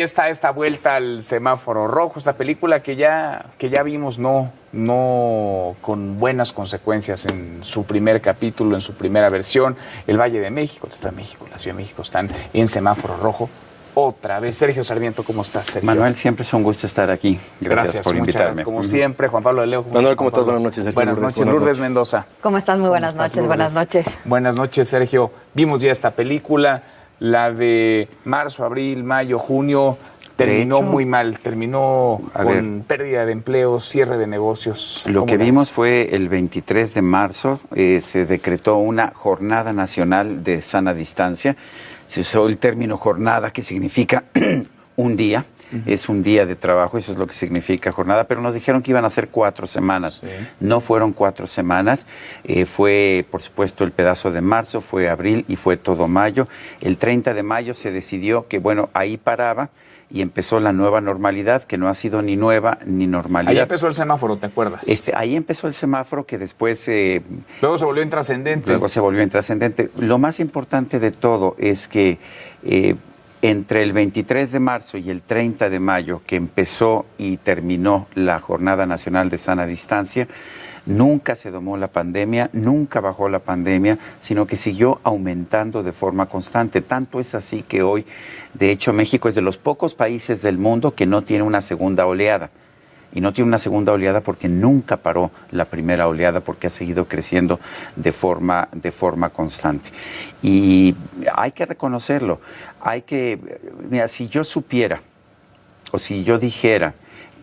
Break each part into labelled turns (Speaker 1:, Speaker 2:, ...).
Speaker 1: Está esta vuelta al semáforo rojo, esta película que ya vimos no con buenas consecuencias en su primer capítulo, en su primera versión. El Valle de México, el Estado de México, la Ciudad de México están en semáforo rojo. Otra vez. Sergio Sarmiento, ¿cómo estás, Sergio?
Speaker 2: Manuel, siempre es un gusto estar aquí. Gracias por invitarme.
Speaker 1: Gracias, como siempre. Juan Pablo de Leo.
Speaker 3: Manuel, ¿cómo estás? Buenas noches, Sergio.
Speaker 1: Buenas noches, Lourdes Mendoza.
Speaker 4: ¿Cómo estás? Muy buenas noches, buenas noches.
Speaker 1: Buenas noches, Sergio. Vimos ya esta película, la de marzo, abril, mayo, junio. Terminó muy mal, terminó con pérdida de empleos, cierre de negocios.
Speaker 2: Lo que vimos fue el 23 de marzo, se decretó una jornada nacional de sana distancia. Se usó el término jornada, que significa un día. Es un día de trabajo, eso es lo que significa jornada, pero nos dijeron que iban a ser 4 semanas. Sí. No fueron 4 semanas, fue por supuesto el pedazo de marzo, fue abril y fue todo mayo. El 30 de mayo se decidió que ahí paraba y empezó la nueva normalidad, que no ha sido ni nueva ni normalidad.
Speaker 1: Ahí empezó el semáforo, ¿te acuerdas?
Speaker 2: Ahí empezó el semáforo, que después...
Speaker 1: luego se volvió intrascendente.
Speaker 2: Luego se volvió intrascendente. Lo más importante de todo es que entre el 23 de marzo y el 30 de mayo, que empezó y terminó la Jornada Nacional de Sana Distancia, nunca se domó la pandemia, nunca bajó la pandemia, sino que siguió aumentando de forma constante. Tanto es así que hoy, de hecho, México es de los pocos países del mundo que no tiene una segunda oleada. Y no tiene una segunda oleada porque nunca paró la primera oleada, porque ha seguido creciendo de forma constante. Y hay que reconocerlo. Mira, si yo supiera, o si yo dijera,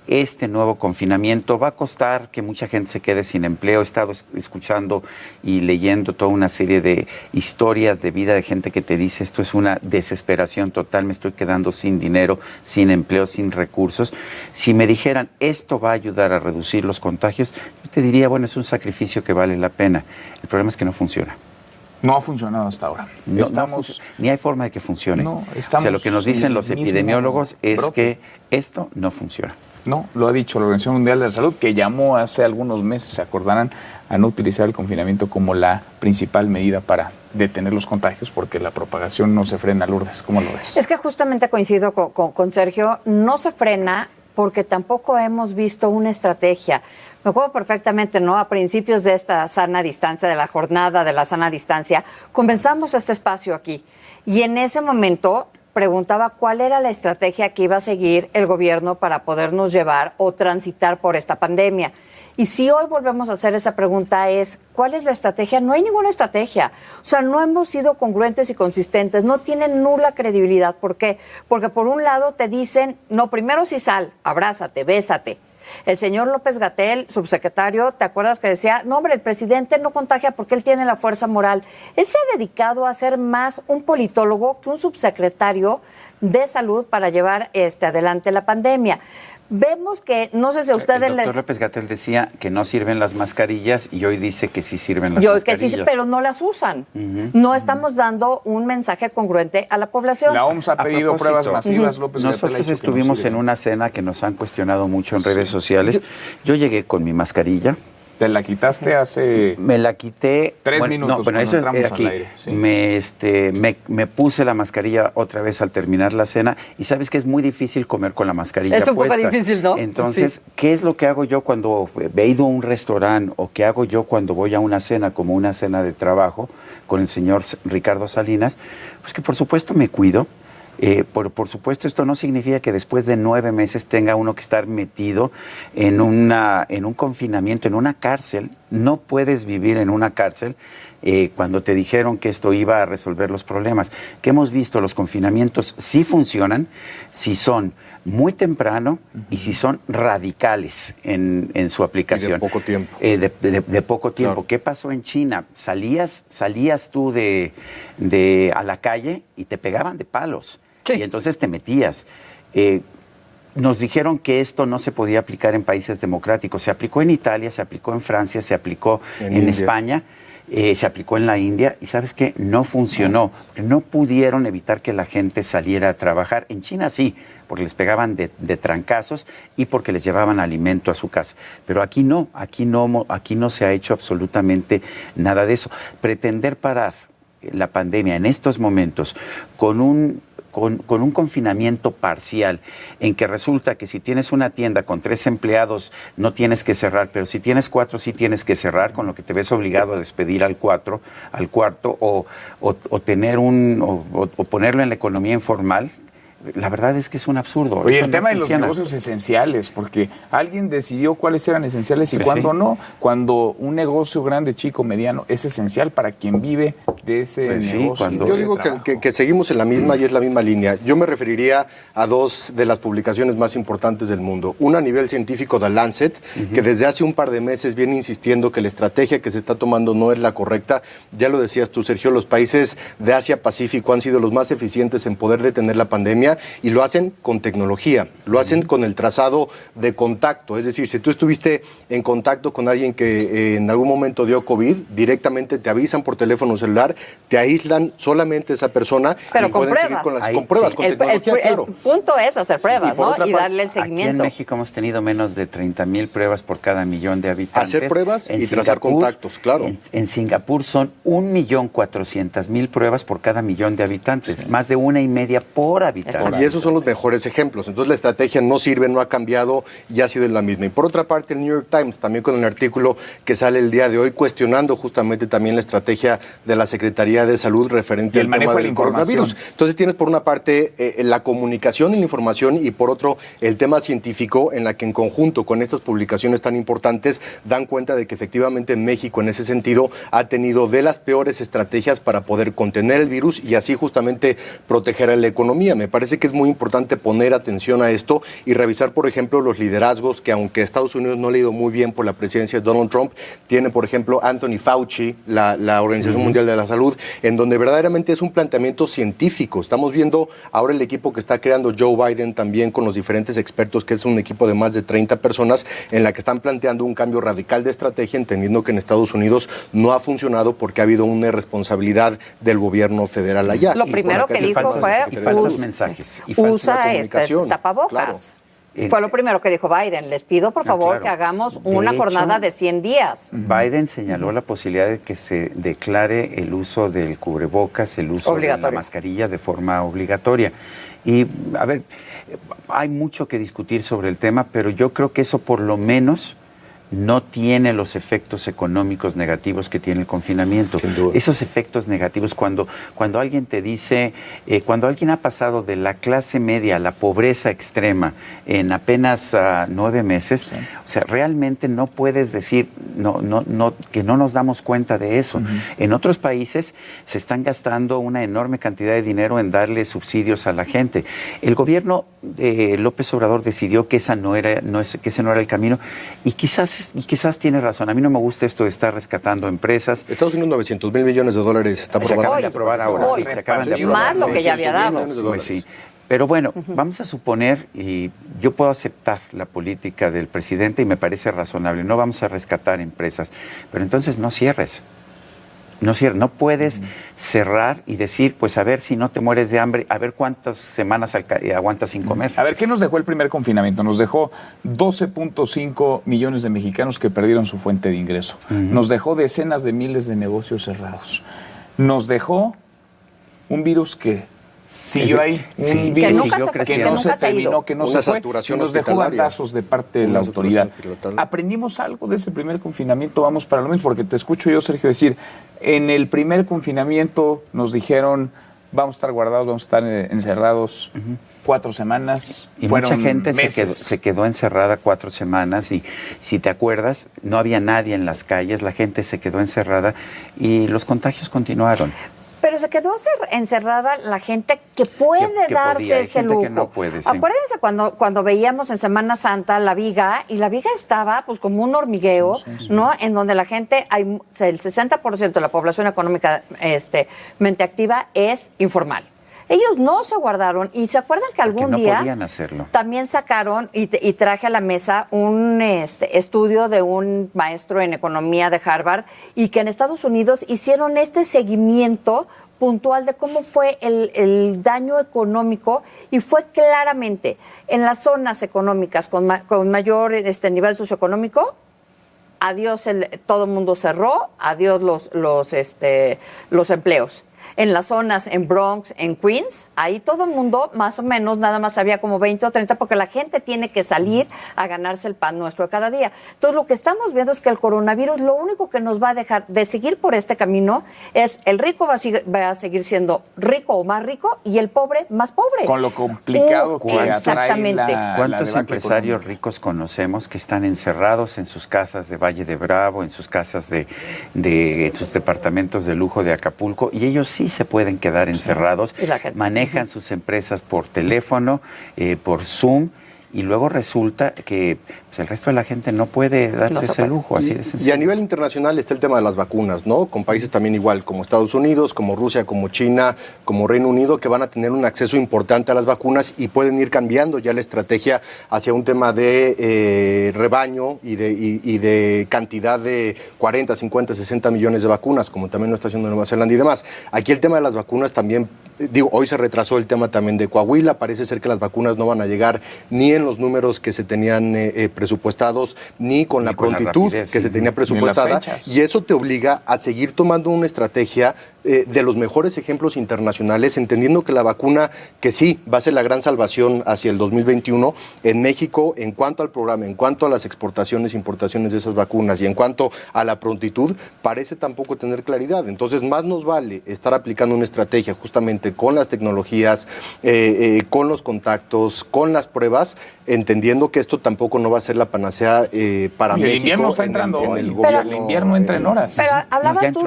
Speaker 2: este nuevo confinamiento va a costar que mucha gente se quede sin empleo. He estado escuchando y leyendo toda una serie de historias de vida de gente que te dice, esto es una desesperación total, me estoy quedando sin dinero, sin empleo, sin recursos. Si me dijeran, esto va a ayudar a reducir los contagios, yo te diría, bueno, es un sacrificio que vale la pena. El problema es que no funciona.
Speaker 1: No ha funcionado hasta ahora.
Speaker 2: Ni hay forma de que funcione. O sea, lo que nos dicen los epidemiólogos es que esto no funciona.
Speaker 1: No, lo ha dicho la Organización Mundial de la Salud, que llamó hace algunos meses, se acordarán, a no utilizar el confinamiento como la principal medida para detener los contagios, porque la propagación no se frena. Lourdes, ¿cómo lo ves?
Speaker 4: Es que justamente coincido con Sergio, no se frena porque tampoco hemos visto una estrategia. Me acuerdo perfectamente, ¿no? A principios de esta sana distancia, de la jornada de la sana distancia, comenzamos este espacio aquí. Y en ese momento preguntaba cuál era la estrategia que iba a seguir el gobierno para podernos llevar o transitar por esta pandemia. Y si hoy volvemos a hacer esa pregunta es, ¿cuál es la estrategia? No hay ninguna estrategia. O sea, no hemos sido congruentes y consistentes, no tienen nula credibilidad. ¿Por qué? Porque por un lado te dicen, no, primero sí sal, abrázate, bésate. El señor López-Gatell, subsecretario, ¿te acuerdas que decía, no hombre, el presidente no contagia porque él tiene la fuerza moral? Él se ha dedicado a ser más un politólogo que un subsecretario de salud para llevar adelante la pandemia. Vemos que, no sé si a ustedes...
Speaker 2: El doctor López-Gatell decía que no sirven las mascarillas y hoy dice que sí sirven las mascarillas.
Speaker 4: Que sí, pero no las usan. No estamos dando un mensaje congruente a la población.
Speaker 1: La OMS ha pedido pruebas masivas, López-Gatell.
Speaker 2: Nosotros estuvimos en una cena que nos han cuestionado mucho en redes sociales. Yo llegué con mi mascarilla.
Speaker 1: ¿Te la quitaste hace...?
Speaker 2: Me la quité...
Speaker 1: 3 minutos.
Speaker 2: No, bueno, eso es aquí. Al aire, sí. Me puse la mascarilla otra vez al terminar la cena y sabes que es muy difícil comer con la mascarilla puesta.
Speaker 4: Es un poco difícil, ¿no?
Speaker 2: Entonces,
Speaker 4: sí.
Speaker 2: ¿Qué es lo que hago yo cuando he ido a un restaurante o qué hago yo cuando voy a una cena, como una cena de trabajo con el señor Ricardo Salinas? Pues que por supuesto me cuido. Por supuesto, esto no significa que después de 9 meses tenga uno que estar metido en un confinamiento, en una cárcel. No puedes vivir en una cárcel cuando te dijeron que esto iba a resolver los problemas. Que hemos visto, los confinamientos sí funcionan, si son muy temprano y si son radicales en su aplicación.
Speaker 3: Y de poco tiempo.
Speaker 2: De poco tiempo. Claro. ¿Qué pasó en China? Salías tú a la calle y te pegaban de palos. Sí. Y entonces te metías. Nos dijeron que esto no se podía aplicar en países democráticos. Se aplicó en Italia, se aplicó en Francia, se aplicó en España, se aplicó en la India y ¿sabes qué? No funcionó. No pudieron evitar que la gente saliera a trabajar. En China sí, porque les pegaban de trancazos y porque les llevaban alimento a su casa. Pero aquí no se ha hecho absolutamente nada de eso. Pretender parar la pandemia en estos momentos con un confinamiento parcial, en que resulta que si tienes una tienda con 3 empleados no tienes que cerrar, pero si tienes 4 sí tienes que cerrar, con lo que te ves obligado a despedir al cuarto, o tener o ponerlo en la economía informal. La verdad es que es un absurdo.
Speaker 1: Oye,
Speaker 2: Eso
Speaker 1: el tema
Speaker 2: no
Speaker 1: de los
Speaker 2: funciona.
Speaker 1: negocios esenciales, porque alguien decidió cuáles eran esenciales y cuándo no. Cuando un negocio grande, chico, mediano, es esencial para quien vive de ese negocio.
Speaker 3: Yo digo que seguimos en la misma y es la misma línea. Yo me referiría a 2 de las publicaciones más importantes del mundo. Una a nivel científico, The Lancet, que desde hace un par de meses viene insistiendo que la estrategia que se está tomando no es la correcta. Ya lo decías tú, Sergio, los países de Asia-Pacífico han sido los más eficientes en poder detener la pandemia y lo hacen con tecnología, lo hacen con el trazado de contacto. Es decir, si tú estuviste en contacto con alguien que en algún momento dio COVID, directamente te avisan por teléfono celular, te aíslan solamente esa persona.
Speaker 4: Pero
Speaker 3: y
Speaker 4: con
Speaker 3: pueden seguir
Speaker 4: pruebas.
Speaker 3: con pruebas, con tecnología, claro.
Speaker 4: El punto es hacer pruebas,
Speaker 3: Y por
Speaker 4: ¿no?
Speaker 3: otra
Speaker 4: Y
Speaker 3: parte,
Speaker 4: darle el
Speaker 2: Aquí
Speaker 4: seguimiento.
Speaker 2: en México hemos tenido menos de 30,000 pruebas por cada millón de habitantes.
Speaker 3: Hacer pruebas
Speaker 2: En
Speaker 3: y trazar contactos, claro.
Speaker 2: En Singapur son 1,400,000 pruebas por cada millón de habitantes, más de 1,5 por habitante.
Speaker 3: Y esos son los mejores ejemplos. Entonces la estrategia no sirve, no ha cambiado y ha sido la misma. Y por otra parte, el New York Times, también con el artículo que sale el día de hoy, cuestionando justamente también la estrategia de la Secretaría de Salud referente al tema del coronavirus. Entonces tienes por una parte la comunicación y la información y por otro el tema científico, en la que en conjunto con estas publicaciones tan importantes dan cuenta de que efectivamente México en ese sentido ha tenido de las peores estrategias para poder contener el virus y así justamente proteger a la economía. Me parece que es muy importante poner atención a esto y revisar, por ejemplo, los liderazgos que, aunque Estados Unidos no le ha ido muy bien por la presidencia de Donald Trump, tiene, por ejemplo, Anthony Fauci, la Organización Mundial de la Salud, en donde verdaderamente es un planteamiento científico. Estamos viendo ahora el equipo que está creando Joe Biden también con los diferentes expertos, que es un equipo de más de 30 personas, en la que están planteando un cambio radical de estrategia, entendiendo que en Estados Unidos no ha funcionado porque ha habido una irresponsabilidad del gobierno federal allá.
Speaker 4: Lo primero que dijo fue usa tapabocas. Claro. Fue lo primero que dijo Biden. Les pido, por favor, que hagamos una jornada de 100 días.
Speaker 2: Biden señaló la posibilidad de que se declare el uso del cubrebocas, el uso de la mascarilla de forma obligatoria. Y, a ver, hay mucho que discutir sobre el tema, pero yo creo que eso por lo menos no tiene los efectos económicos negativos que tiene el confinamiento. Esos efectos negativos, cuando alguien te dice, cuando alguien ha pasado de la clase media a la pobreza extrema en apenas 9 meses, o sea, realmente no puedes decir que no nos damos cuenta de eso. En otros países se están gastando una enorme cantidad de dinero en darle subsidios a la gente. El gobierno de López Obrador decidió que ese no era el camino y quizás tiene razón. A mí no me gusta esto de estar rescatando empresas.
Speaker 3: Estados Unidos, $900,000 millones está
Speaker 2: se acaban de aprobar ahora. Se acaban de aprobar.
Speaker 4: Más lo que ya había dado.
Speaker 2: Pues sí. Pero bueno, vamos a suponer, y yo puedo aceptar la política del presidente y me parece razonable, no vamos a rescatar empresas, pero entonces no cierres. No puedes cerrar y decir, pues a ver si no te mueres de hambre, a ver cuántas semanas aguantas sin comer.
Speaker 1: A ver, ¿qué nos dejó el primer confinamiento? Nos dejó 12.5 millones de mexicanos que perdieron su fuente de ingreso. Nos dejó decenas de miles de negocios cerrados. Nos dejó un virus que siguió ahí, un virus que no se terminó, que no se fue, y nos dejó bandazos de parte de la autoridad. ¿Aprendimos algo de ese primer confinamiento? Vamos para lo mismo, porque te escucho yo, Sergio, decir, en el primer confinamiento nos dijeron, vamos a estar guardados, vamos a estar encerrados 4 semanas.
Speaker 2: Y mucha gente se quedó encerrada 4 semanas y si te acuerdas, no había nadie en las calles, la gente se quedó encerrada y los contagios continuaron.
Speaker 4: Pero se quedó encerrada la gente que puede darse ese lujo.
Speaker 2: Que no puede, sí.
Speaker 4: Acuérdense cuando veíamos en Semana Santa la viga, y la viga estaba pues como un hormigueo, ¿no? En donde la gente, el 60% de la población económicamente activa es informal. Ellos no se guardaron y se acuerdan que algún día también sacaron y traje a la mesa un estudio de un maestro en economía de Harvard y que en Estados Unidos hicieron este seguimiento puntual de cómo fue el daño económico y fue claramente en las zonas económicas con mayor nivel socioeconómico. Adiós, todo el mundo cerró, adiós los empleos. en las zonas, en Bronx, en Queens, ahí todo el mundo, más o menos, nada más había como 20 o 30, porque la gente tiene que salir a ganarse el pan nuestro de cada día. Entonces, lo que estamos viendo es que el coronavirus lo único que nos va a dejar de seguir por este camino es el rico va a seguir siendo rico o más rico y el pobre más pobre.
Speaker 1: Con lo complicado que atrae
Speaker 2: ¿Cuántos empresarios ricos conocemos que están encerrados en sus casas de Valle de Bravo, en sus casas de sus departamentos de lujo de Acapulco, y ellos sí se pueden quedar encerrados, manejan sus empresas por teléfono, por Zoom, y luego resulta que pues, el resto de la gente no puede darse ese lujo, así de sencillo.
Speaker 3: Y a nivel internacional está el tema de las vacunas, ¿no? Con países también igual, como Estados Unidos, como Rusia, como China, como Reino Unido, que van a tener un acceso importante a las vacunas y pueden ir cambiando ya la estrategia hacia un tema de rebaño y de cantidad de 40, 50, 60 millones de vacunas, como también lo está haciendo Nueva Zelanda y demás. Aquí el tema de las vacunas también, hoy se retrasó el tema también de Coahuila, parece ser que las vacunas no van a llegar ni en los números que se tenían presupuestados, ni con la prontitud que se tenía presupuestada, y eso te obliga a seguir tomando una estrategia de los mejores ejemplos internacionales, entendiendo que la vacuna, que sí, va a ser la gran salvación hacia el 2021, en México, en cuanto al programa, en cuanto a las exportaciones e importaciones de esas vacunas y en cuanto a la prontitud, parece tampoco tener claridad. Entonces, más nos vale estar aplicando una estrategia justamente con las tecnologías, con los contactos, con las pruebas, entendiendo que esto tampoco no va a ser la panacea para México.
Speaker 1: El invierno está entrando, el invierno entra en horas.
Speaker 4: Pero hablabas tú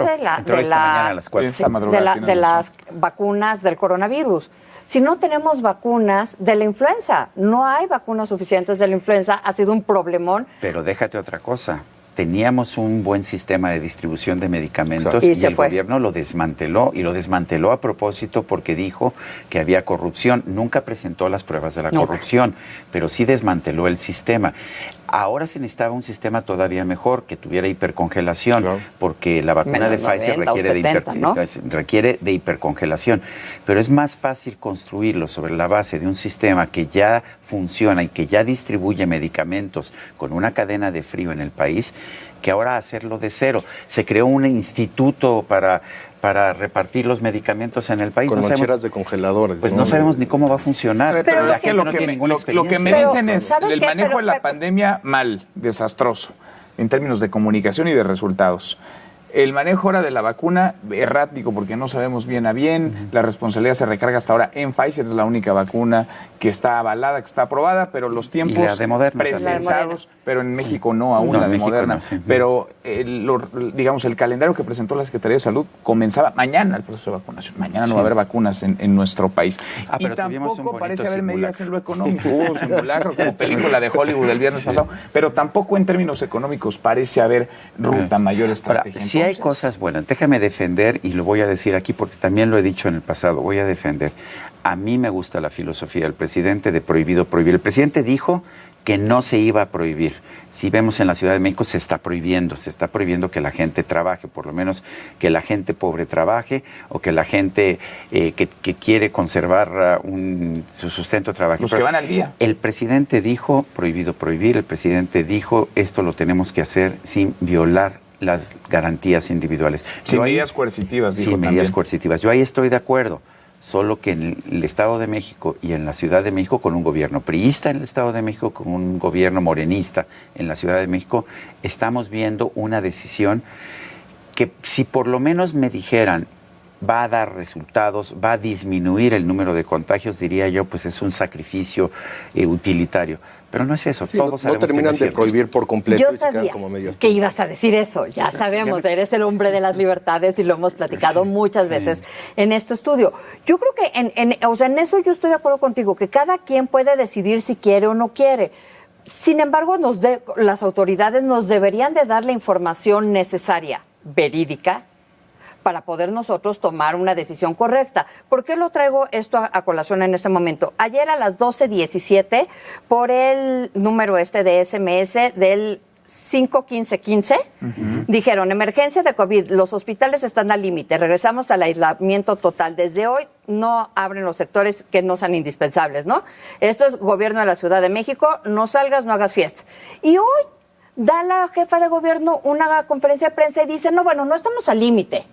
Speaker 4: de las vacunas del coronavirus. Si no tenemos vacunas de la influenza, no hay vacunas suficientes de la influenza, ha sido un problemón.
Speaker 2: Pero déjate otra cosa. Teníamos un buen sistema de distribución de medicamentos y el gobierno lo desmanteló, y lo desmanteló a propósito porque dijo que había corrupción. Nunca presentó las pruebas de la corrupción, pero sí desmanteló el sistema. Ahora se necesitaba un sistema todavía mejor, que tuviera hipercongelación, porque la vacuna de Pfizer requiere de hipercongelación. Pero es más fácil construirlo sobre la base de un sistema que ya funciona y que ya distribuye medicamentos con una cadena de frío en el país, que ahora hacerlo de cero. Se creó un instituto para repartir los medicamentos en el país.
Speaker 3: Con loncheras de congeladores.
Speaker 2: Pues no sabemos ni cómo va a funcionar.
Speaker 1: Pero la gente no tiene ninguna experiencia. Lo que me dicen es el manejo de la pandemia mal, desastroso, en términos de comunicación y de resultados. El manejo ahora de la vacuna, errático, porque no sabemos bien a bien. La responsabilidad se recarga hasta ahora en Pfizer, es la única vacuna que está avalada, que está aprobada, pero los tiempos presensados, pero en México no, aún la de Moderna. No, sí. Pero, digamos, el calendario que presentó la Secretaría de Salud comenzaba mañana el proceso de vacunación. Mañana no va a haber vacunas en nuestro país.
Speaker 2: Pero
Speaker 1: y tampoco parece haber medidas en lo económico. Hubo simulacro como película de Hollywood el viernes pasado, pero tampoco en términos económicos parece haber ruta mayor estrategia.
Speaker 2: Sí hay cosas buenas. Déjame defender, y lo voy a decir aquí porque también lo he dicho en el pasado, voy a defender. A mí me gusta la filosofía del presidente de prohibido prohibir. El presidente dijo que no se iba a prohibir. Si vemos en la Ciudad de México se está prohibiendo que la gente trabaje, por lo menos que la gente pobre trabaje, o que la gente que quiere conservar su sustento trabaje.
Speaker 1: Los que van al día.
Speaker 2: El presidente dijo prohibido prohibir, el presidente dijo esto lo tenemos que hacer sin violar las garantías individuales.
Speaker 1: Sin medidas coercitivas, dijo
Speaker 2: también. Sin medidas coercitivas. Yo ahí estoy de acuerdo. Solo que en el Estado de México y en la Ciudad de México, con un gobierno priista en el Estado de México, con un gobierno morenista en la Ciudad de México, estamos viendo una decisión que, si por lo menos me dijeran va a dar resultados, va a disminuir el número de contagios, diría yo, pues es un sacrificio utilitario. Pero no es eso, sí, todos
Speaker 3: no terminan de prohibir por completo.
Speaker 4: Yo sabía como que ibas a decir eso, ya sabemos, eres el hombre de las libertades y lo hemos platicado muchas veces en este estudio. Yo creo que en eso yo estoy de acuerdo contigo, que cada quien puede decidir si quiere o no quiere. Sin embargo, las autoridades nos deberían de dar la información necesaria, verídica, para poder nosotros tomar una decisión correcta. ¿Por qué lo traigo esto a colación en este momento? Ayer a las 12:17, por el número de SMS del 51515, dijeron, emergencia de COVID, los hospitales están al límite, regresamos al aislamiento total. Desde hoy no abren los sectores que no sean indispensables, ¿no? Esto es gobierno de la Ciudad de México, no salgas, no hagas fiesta. Y hoy da la jefa de gobierno una conferencia de prensa y dice, no, bueno, no estamos al límite.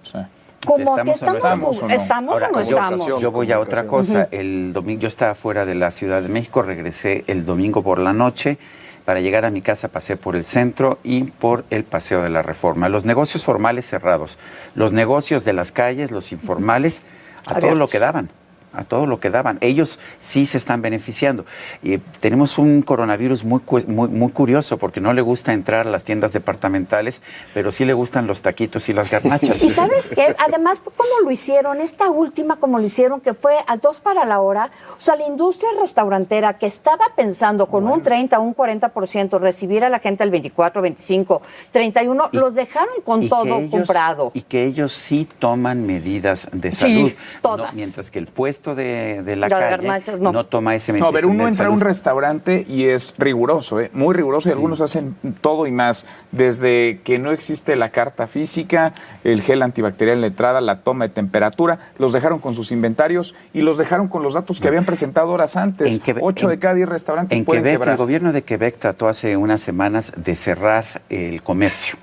Speaker 4: Sí. Como que
Speaker 1: ¿Estamos o no?
Speaker 4: ¿Estamos
Speaker 2: Ahora,
Speaker 4: o no estamos?
Speaker 2: Yo voy a otra cosa. El domingo yo estaba fuera de la Ciudad de México, regresé el domingo por la noche. Para llegar a mi casa pasé por el centro y por el Paseo de la Reforma. Los negocios formales cerrados, los negocios de las calles, los informales, a todo lo que daban. A todo lo que daban. Ellos sí se están beneficiando. Y tenemos un coronavirus muy curioso porque no le gusta entrar a las tiendas departamentales, pero sí le gustan los taquitos y las garnachas.
Speaker 4: Y ¿sabes qué? Además, ¿cómo lo hicieron? Esta última, como lo hicieron, que fue a 2 para la hora. O sea, la industria restaurantera que estaba pensando con un 30, un 40% recibir a la gente el 24, 25, 31, los dejaron con todo comprado.
Speaker 2: Y que ellos sí toman medidas de salud.
Speaker 4: Sí, todas.
Speaker 2: No, mientras que el puesto de la calle no toma ese
Speaker 1: No, a ver, uno entra a un restaurante y es riguroso, muy riguroso, y algunos hacen todo y más, desde que no existe la carta física, el gel antibacterial en la entrada, la toma de temperatura, los dejaron con sus inventarios y los dejaron con los datos que habían presentado horas antes. 8 de cada 10 restaurantes pueden quebrar.
Speaker 2: El gobierno de Quebec trató hace unas semanas de cerrar el comercio.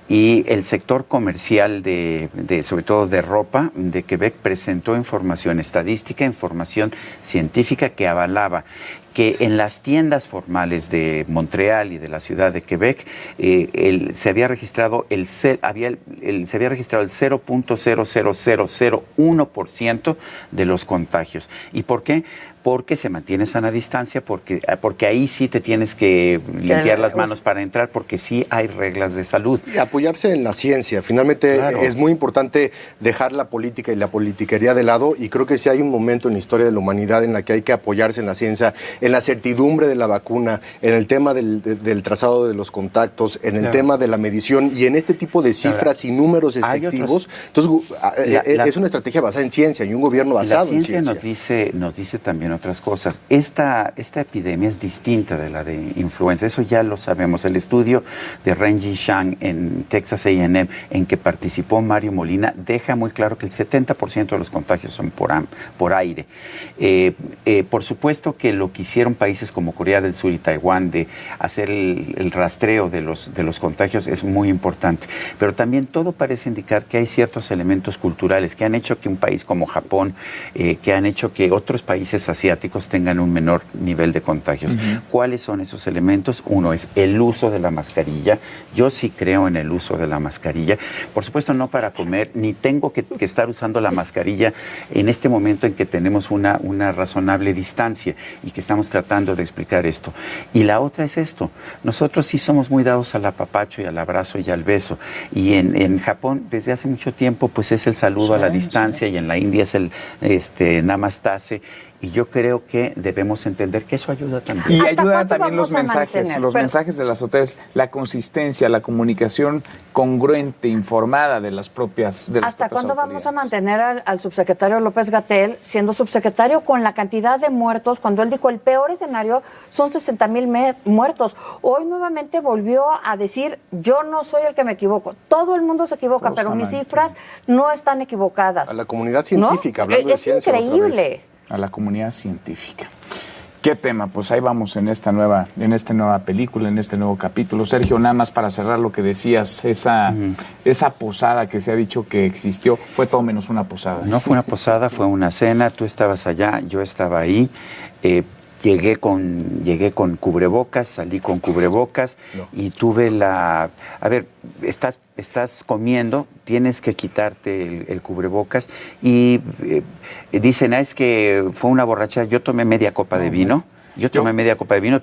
Speaker 2: Y el sector comercial sobre todo de ropa de Quebec presentó información estadística, información científica que avalaba que en las tiendas formales de Montreal y de la ciudad de Quebec se había registrado el 0.00001% de los contagios. ¿Y por qué? Porque se mantiene sana distancia, porque ahí sí te tienes que limpiar las manos para entrar, porque sí hay reglas de salud.
Speaker 3: Y apoyarse en la ciencia. Finalmente es muy importante dejar la política y la politiquería de lado, y creo que sí hay un momento en la historia de la humanidad en la que hay que apoyarse en la ciencia, en la certidumbre de la vacuna, en el tema del trazado de los contactos, en el tema de la medición y en este tipo de cifras y números efectivos. Entonces, es una estrategia basada en ciencia y un gobierno basado en ciencia.
Speaker 2: La ciencia nos dice también otras cosas. Esta epidemia es distinta de la de influenza, eso ya lo sabemos. El estudio de Renji Shang en Texas A&M, en que participó Mario Molina, deja muy claro que el 70% de los contagios son por aire. Por supuesto que lo que hicieron países como Corea del Sur y Taiwán de hacer el rastreo de los contagios es muy importante, pero también todo parece indicar que hay ciertos elementos culturales que han hecho que un país como Japón, que han hecho que otros países asiáticos tengan un menor nivel de contagios. ¿Cuáles son esos elementos? Uno es el uso de la mascarilla. Yo sí creo en el uso de la mascarilla. Por supuesto, no para comer, ni tengo que estar usando la mascarilla en este momento en que tenemos una razonable distancia y que estamos tratando de explicar esto. Y la otra es esto. Nosotros sí somos muy dados al apapacho y al abrazo y al beso. Y en Japón, desde hace mucho tiempo, pues es el saludo a la distancia, y en la India es el namastase. Y yo creo que debemos entender que eso ayuda también.
Speaker 1: Y ayuda también los mensajes de las hoteles, la consistencia, la comunicación congruente, informada de las propias
Speaker 4: ¿Hasta cuándo vamos a mantener al subsecretario López-Gatell siendo subsecretario con la cantidad de muertos, cuando él dijo el peor escenario son 60,000 muertos? Hoy nuevamente volvió a decir, yo no soy el que me equivoco. Todo el mundo se equivoca, pero mis cifras no están equivocadas.
Speaker 3: A la comunidad científica, hablando de ciencia.
Speaker 4: Es increíble.
Speaker 1: A la comunidad científica. ¿Qué tema? Pues ahí vamos en esta nueva película, en este nuevo capítulo. Sergio, nada más para cerrar lo que decías, esa posada que se ha dicho que existió, fue todo menos una posada.
Speaker 2: No fue una posada, fue una cena. Tú estabas allá, yo estaba ahí. Llegué con cubrebocas, salí con cubrebocas y tuve a ver, estás comiendo, tienes que quitarte el cubrebocas y dicen, es que fue una borrachera. Yo tomé media copa de vino.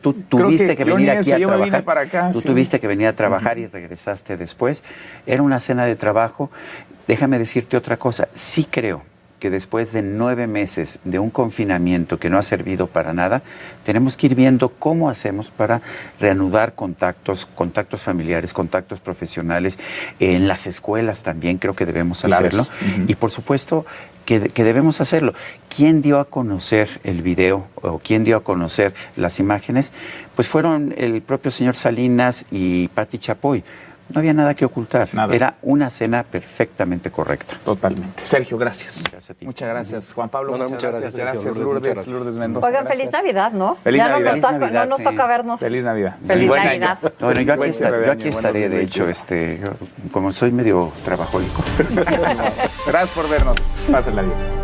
Speaker 2: Tú tuviste que venir aquí a trabajar. Tuviste que venir a trabajar y regresaste después. Era una cena de trabajo. Déjame decirte otra cosa. Sí creo que después de 9 meses de un confinamiento que no ha servido para nada, tenemos que ir viendo cómo hacemos para reanudar contactos familiares, contactos profesionales, en las escuelas también creo que debemos hacerlo. Y por supuesto que debemos hacerlo. ¿Quién dio a conocer el video o quién dio a conocer las imágenes? Pues fueron el propio señor Salinas y Pati Chapoy. No había nada que ocultar.
Speaker 1: Nada.
Speaker 2: Era una cena perfectamente correcta.
Speaker 1: Totalmente. Sergio, gracias.
Speaker 2: Gracias a ti.
Speaker 1: Muchas gracias. Juan Pablo,
Speaker 3: No,
Speaker 1: muchas gracias.
Speaker 3: Sergio.
Speaker 1: Gracias,
Speaker 3: Lourdes,
Speaker 1: Lourdes,
Speaker 3: muchas gracias.
Speaker 1: Lourdes Mendoza.
Speaker 4: Oigan,
Speaker 1: gracias.
Speaker 4: feliz Navidad, ¿no?
Speaker 1: Feliz
Speaker 4: ya
Speaker 1: Navidad.
Speaker 4: No, nos toca,
Speaker 2: Feliz Navidad,
Speaker 4: no nos
Speaker 2: sí.
Speaker 4: toca vernos.
Speaker 1: Feliz Navidad.
Speaker 4: Feliz
Speaker 1: Buen
Speaker 4: Navidad.
Speaker 1: año.
Speaker 2: Bueno, yo
Speaker 1: Buen
Speaker 2: aquí,
Speaker 1: cierre de
Speaker 2: yo
Speaker 1: año,
Speaker 2: aquí
Speaker 1: buen
Speaker 2: estaré, de
Speaker 1: 2020.
Speaker 2: hecho, como soy medio trabajólico.
Speaker 1: Gracias por vernos. Pásenla bien.